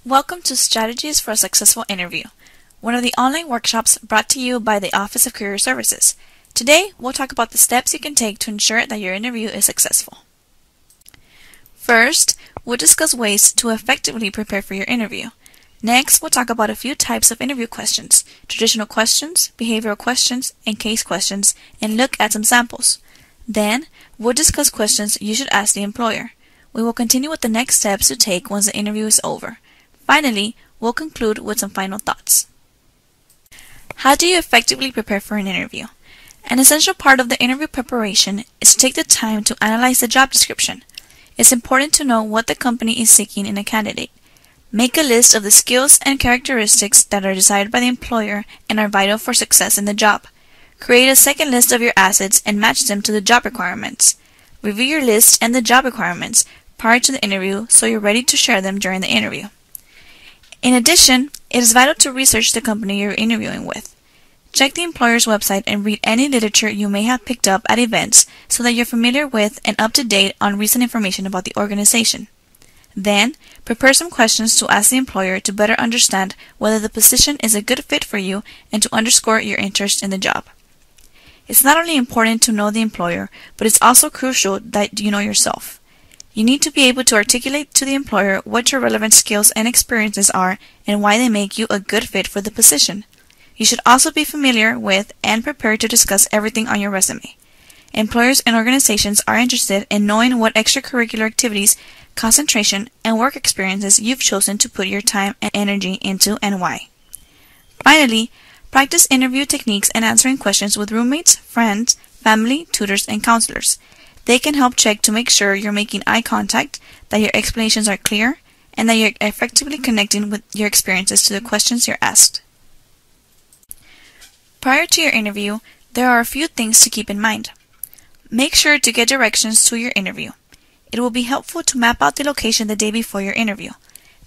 Welcome to Strategies for a Successful Interview, one of the online workshops brought to you by the Office of Career Services. Today, we'll talk about the steps you can take to ensure that your interview is successful. First, we'll discuss ways to effectively prepare for your interview. Next, we'll talk about a few types of interview questions: traditional questions, behavioral questions, and case questions, and look at some samples. Then, we'll discuss questions you should ask the employer. We will continue with the next steps to take once the interview is over. Finally, we'll conclude with some final thoughts. How do you effectively prepare for an interview? An essential part of the interview preparation is to take the time to analyze the job description. It's important to know what the company is seeking in a candidate. Make a list of the skills and characteristics that are desired by the employer and are vital for success in the job. Create a second list of your assets and match them to the job requirements. Review your list and the job requirements prior to the interview so you're ready to share them during the interview. In addition, it is vital to research the company you're interviewing with. Check the employer's website and read any literature you may have picked up at events so that you're familiar with and up to date on recent information about the organization. Then, prepare some questions to ask the employer to better understand whether the position is a good fit for you and to underscore your interest in the job. It's not only important to know the employer, but it's also crucial that you know yourself. You need to be able to articulate to the employer what your relevant skills and experiences are and why they make you a good fit for the position. You should also be familiar with and prepared to discuss everything on your resume. Employers and organizations are interested in knowing what extracurricular activities, concentration, and work experiences you've chosen to put your time and energy into and why. Finally, practice interview techniques and answering questions with roommates, friends, family, tutors, and counselors. They can help check to make sure you're making eye contact, that your explanations are clear, and that you're effectively connecting with your experiences to the questions you're asked. Prior to your interview, there are a few things to keep in mind. Make sure to get directions to your interview. It will be helpful to map out the location the day before your interview.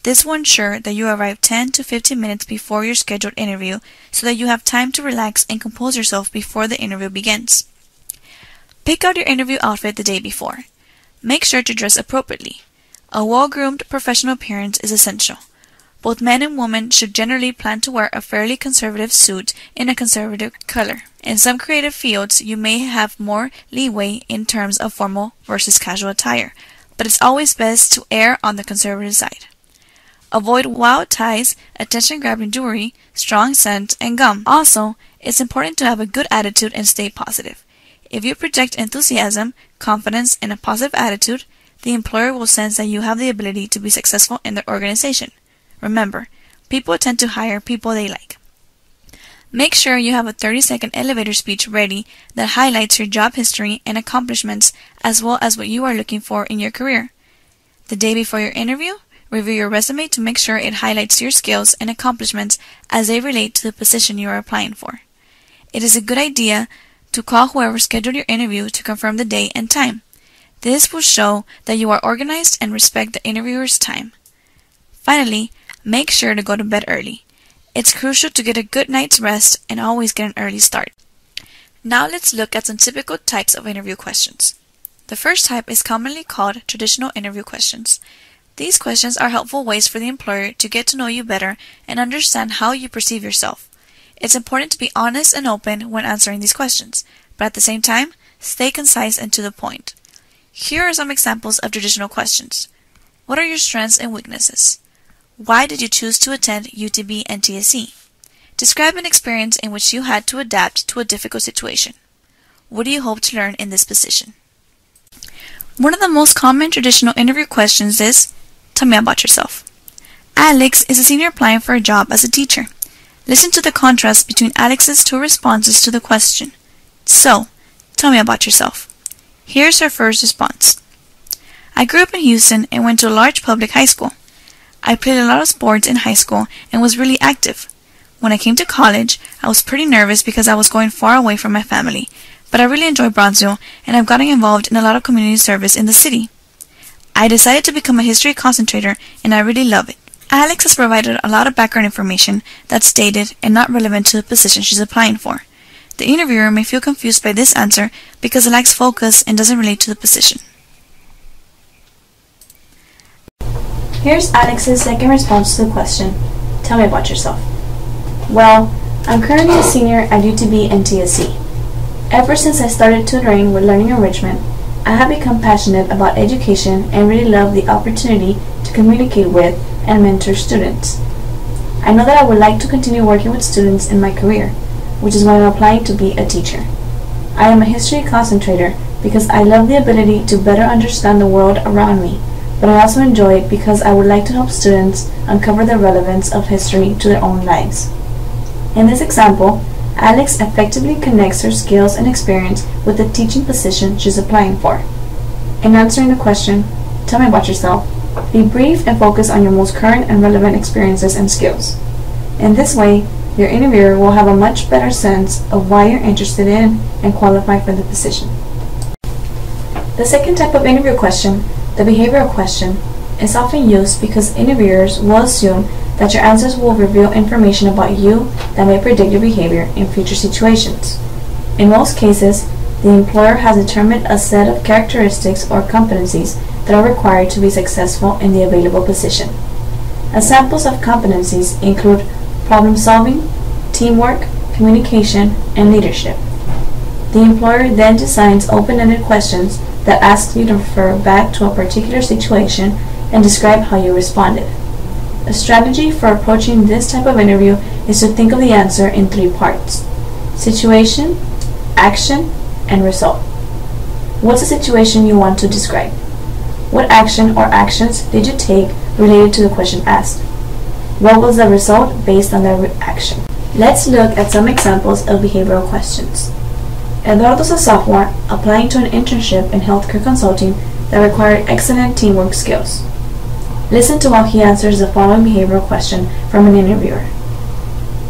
This will ensure that you arrive 10 to 15 minutes before your scheduled interview so that you have time to relax and compose yourself before the interview begins. Pick out your interview outfit the day before. Make sure to dress appropriately. A well-groomed professional appearance is essential. Both men and women should generally plan to wear a fairly conservative suit in a conservative color. In some creative fields, you may have more leeway in terms of formal versus casual attire, but it's always best to err on the conservative side. Avoid wild ties, attention-grabbing jewelry, strong scent, and gum. Also, it's important to have a good attitude and stay positive. If you project enthusiasm, confidence, and a positive attitude, the employer will sense that you have the ability to be successful in their organization. Remember, people tend to hire people they like. Make sure you have a 30-second elevator speech ready that highlights your job history and accomplishments as well as what you are looking for in your career. The day before your interview, review your resume to make sure it highlights your skills and accomplishments as they relate to the position you are applying for. It is a good idea to call whoever scheduled your interview to confirm the day and time. This will show that you are organized and respect the interviewer's time. Finally, make sure to go to bed early. It's crucial to get a good night's rest and always get an early start. Now let's look at some typical types of interview questions. The first type is commonly called traditional interview questions. These questions are helpful ways for the employer to get to know you better and understand how you perceive yourself. It's important to be honest and open when answering these questions, but at the same time, stay concise and to the point. Here are some examples of traditional questions. What are your strengths and weaknesses? Why did you choose to attend UTB and TSE? Describe an experience in which you had to adapt to a difficult situation. What do you hope to learn in this position? One of the most common traditional interview questions is, tell me about yourself. Alex is a senior applying for a job as a teacher. Listen to the contrast between Alex's two responses to the question. So, tell me about yourself. Here's her first response. I grew up in Houston and went to a large public high school. I played a lot of sports in high school and was really active. When I came to college, I was pretty nervous because I was going far away from my family, but I really enjoy Bronzeville and I've gotten involved in a lot of community service in the city. I decided to become a history concentrator and I really love it. Alex has provided a lot of background information that's dated and not relevant to the position she's applying for. The interviewer may feel confused by this answer because it lacks focus and doesn't relate to the position. Here's Alex's second response to the question, tell me about yourself. Well, I'm currently a senior at UTB NTSC. Ever since I started tutoring with Learning Enrichment, I have become passionate about education and really love the opportunity to communicate with and mentor students. I know that I would like to continue working with students in my career, which is why I'm applying to be a teacher. I am a history concentrator because I love the ability to better understand the world around me, but I also enjoy it because I would like to help students uncover the relevance of history to their own lives. In this example, Alex effectively connects her skills and experience with the teaching position she's applying for. In answering the question, tell me about yourself, be brief and focus on your most current and relevant experiences and skills. In this way, your interviewer will have a much better sense of why you're interested in and qualify for the position. The second type of interview question, the behavioral question, is often used because interviewers will assume that your answers will reveal information about you that may predict your behavior in future situations. In most cases, the employer has determined a set of characteristics or competencies that are required to be successful in the available position. Examples of competencies include problem solving, teamwork, communication, and leadership. The employer then designs open-ended questions that ask you to refer back to a particular situation and describe how you responded. A strategy for approaching this type of interview is to think of the answer in three parts: situation, action, and result. What's the situation you want to describe? What action or actions did you take related to the question asked? What was the result based on that action? Let's look at some examples of behavioral questions. Eduardo's a sophomore applying to an internship in healthcare consulting that required excellent teamwork skills. Listen to how he answers the following behavioral question from an interviewer.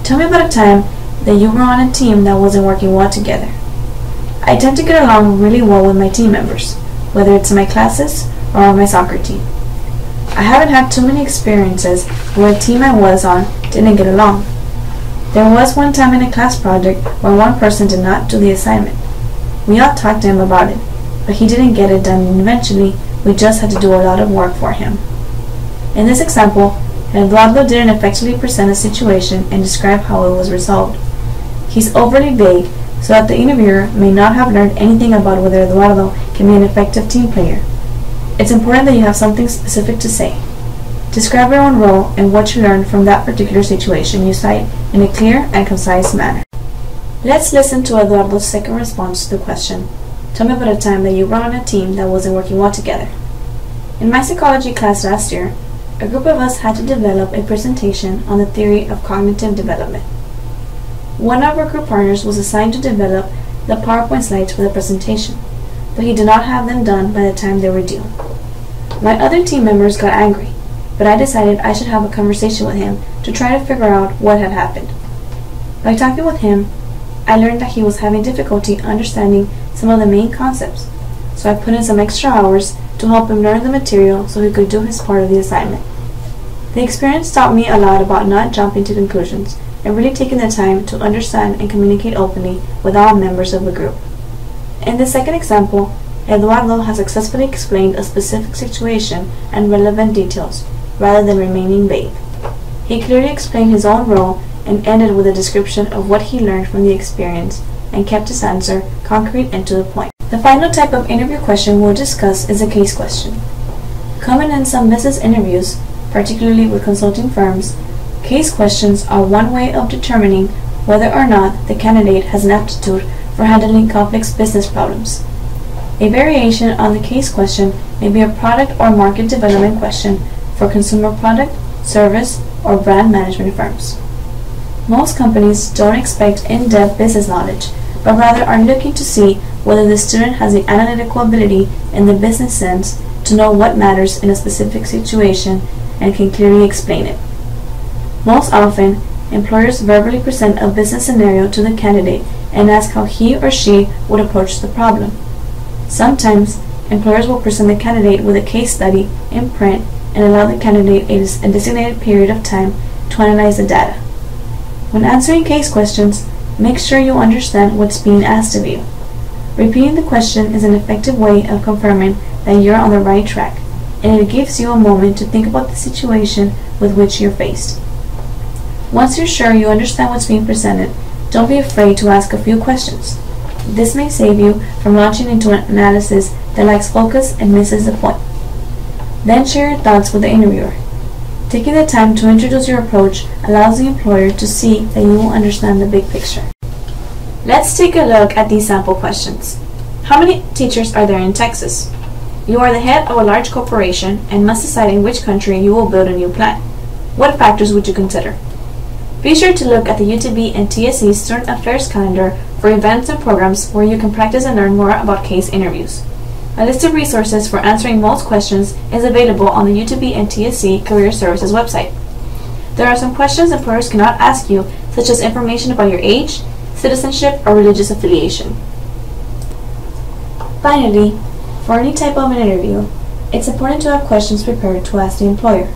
Tell me about a time that you were on a team that wasn't working well together. I tend to get along really well with my team members, whether it's in my classes or on my soccer team. I haven't had too many experiences where a team I was on didn't get along. There was one time in a class project where one person did not do the assignment. We all talked to him about it, but he didn't get it done, and eventually we just had to do a lot of work for him. In this example, Eduardo didn't effectively present the situation and describe how it was resolved. He's overly vague so that the interviewer may not have learned anything about whether Eduardo can be an effective team player. It's important that you have something specific to say. Describe your own role and what you learned from that particular situation you cite in a clear and concise manner. Let's listen to Eduardo's second response to the question, tell me about a time that you were on a team that wasn't working well together. In my psychology class last year, a group of us had to develop a presentation on the theory of cognitive development. One of our group partners was assigned to develop the PowerPoint slides for the presentation, but he did not have them done by the time they were due. My other team members got angry, but I decided I should have a conversation with him to try to figure out what had happened. By talking with him, I learned that he was having difficulty understanding some of the main concepts, so I put in some extra hours to help him learn the material so he could do his part of the assignment. The experience taught me a lot about not jumping to conclusions and really taking the time to understand and communicate openly with all members of the group. In the second example, Eduardo has successfully explained a specific situation and relevant details, rather than remaining vague. He clearly explained his own role and ended with a description of what he learned from the experience and kept his answer concrete and to the point. The final type of interview question we'll discuss is a case question. Common in some business interviews, particularly with consulting firms, case questions are one way of determining whether or not the candidate has an aptitude for handling complex business problems. A variation on the case question may be a product or market development question for consumer product, service, or brand management firms. Most companies don't expect in-depth business knowledge, but rather are looking to see whether the student has the analytical ability in the business sense to know what matters in a specific situation and can clearly explain it. Most often, employers verbally present a business scenario to the candidate and ask how he or she would approach the problem. Sometimes, employers will present the candidate with a case study in print and allow the candidate a designated period of time to analyze the data. When answering case questions, make sure you understand what's being asked of you. Repeating the question is an effective way of confirming that you're on the right track. and it gives you a moment to think about the situation with which you're faced. Once you're sure you understand what's being presented, don't be afraid to ask a few questions. This may save you from launching into an analysis that lacks focus and misses the point. Then share your thoughts with the interviewer. Taking the time to introduce your approach allows the employer to see that you will understand the big picture. Let's take a look at these sample questions. How many teachers are there in Texas? You are the head of a large corporation and must decide in which country you will build a new plant. What factors would you consider? Be sure to look at the UTB and TSE Student Affairs calendar for events and programs where you can practice and learn more about case interviews. A list of resources for answering most questions is available on the UTB and TSE Career Services website. There are some questions employers cannot ask you, such as information about your age, citizenship, or religious affiliation. Finally, for any type of an interview, it's important to have questions prepared to ask the employer.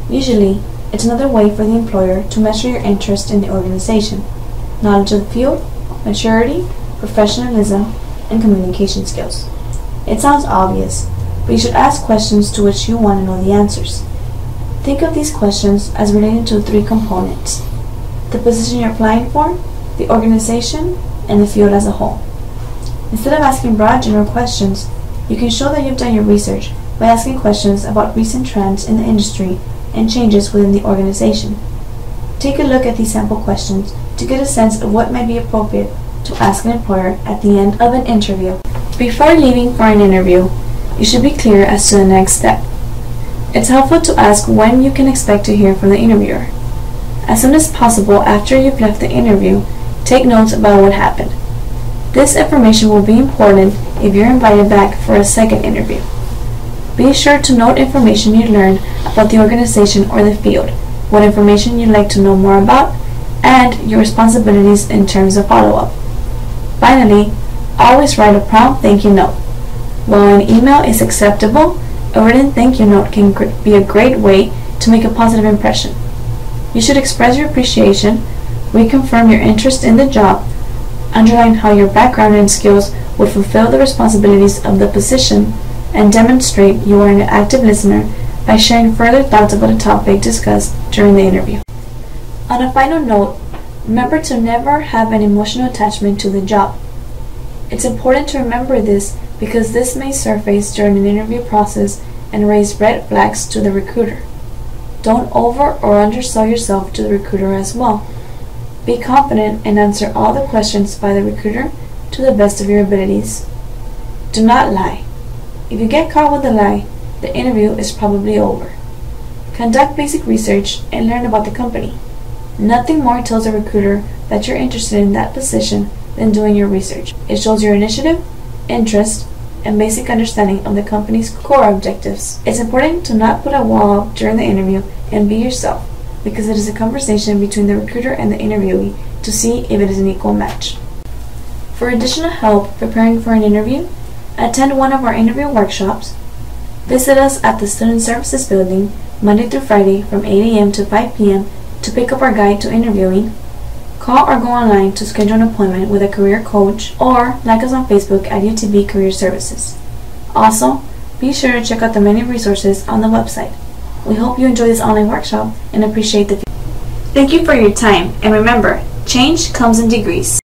Usually, it's another way for the employer to measure your interest in the organization, knowledge of the field, maturity, professionalism, and communication skills. It sounds obvious, but you should ask questions to which you want to know the answers. Think of these questions as relating to 3 components: the position you're applying for, the organization, and the field as a whole. Instead of asking broad general questions, you can show that you've done your research by asking questions about recent trends in the industry and changes within the organization. Take a look at these sample questions to get a sense of what might be appropriate to ask an employer at the end of an interview. Before leaving for an interview, you should be clear as to the next step. It's helpful to ask when you can expect to hear from the interviewer. As soon as possible after you've left the interview, take notes about what happened. This information will be important if you're invited back for a second interview. Be sure to note information you learned about the organization or the field, what information you'd like to know more about, and your responsibilities in terms of follow-up. Finally, always write a prompt thank you note. While an email is acceptable, a written thank you note can be a great way to make a positive impression. You should express your appreciation, reconfirm your interest in the job, underline how your background and skills would fulfill the responsibilities of the position, and demonstrate you are an active listener by sharing further thoughts about a topic discussed during the interview. On a final note, remember to never have an emotional attachment to the job. It's important to remember this because this may surface during an interview process and raise red flags to the recruiter. Don't over or undersell yourself to the recruiter as well. Be confident and answer all the questions by the recruiter to the best of your abilities. Do not lie. If you get caught with a lie, the interview is probably over. Conduct basic research and learn about the company. Nothing more tells a recruiter that you're interested in that position than doing your research. It shows your initiative, interest, and basic understanding of the company's core objectives. It's important to not put a wall up during the interview and be yourself, because it is a conversation between the recruiter and the interviewee to see if it is an equal match. For additional help preparing for an interview, attend one of our interview workshops, visit us at the Student Services Building Monday through Friday from 8 a.m. to 5 p.m. to pick up our guide to interviewing, call or go online to schedule an appointment with a career coach, or like us on Facebook at UTB Career Services. Also, be sure to check out the many resources on the website. We hope you enjoy this online workshop and appreciate the feedback. Thank you for your time, and remember, change comes in degrees.